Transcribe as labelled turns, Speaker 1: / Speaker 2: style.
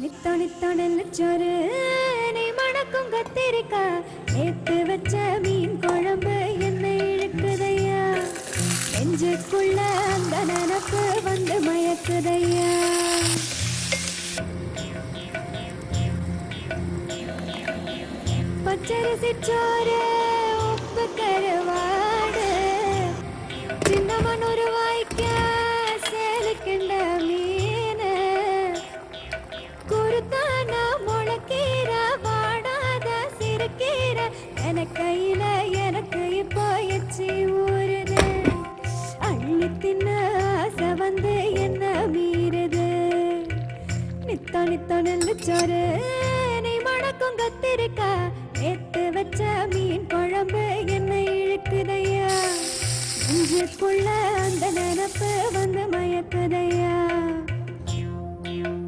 Speaker 1: நித்தோ நித்தோ நெல்லுச்சோறு நீ மணக்கும் கத்திரிக்கா நேத்து வச்ச மீன் குழம்பு என்னை இழுக்குதையா நெஞ்சுக்குள்ள அந்த நினப்பு வந்து மயக்குதையா பச்சரிசி சோறு உப்பு கருவாடு சின்னமன் ஒரு வாய்க்க சேலுக்கின்ற மீன் குருத்தான முளக்கீர வாடாத சிறுக்கீர என கையில எனக்கு இப்போ எச்சி ஊறுது அள்ளி தின்ன ஆசை வந்து என்ன மீறுது நித்தோ நித்தோ நெல்லுச்சோறு நீ மணக்கும் கத்திரிக்கா நேத்து வச்ச மீன் குழம்பு என்னை இழுக்குதையா நெஞ்சுக்குள்ள அந்த நினப்பு வந்து மயக்குதையா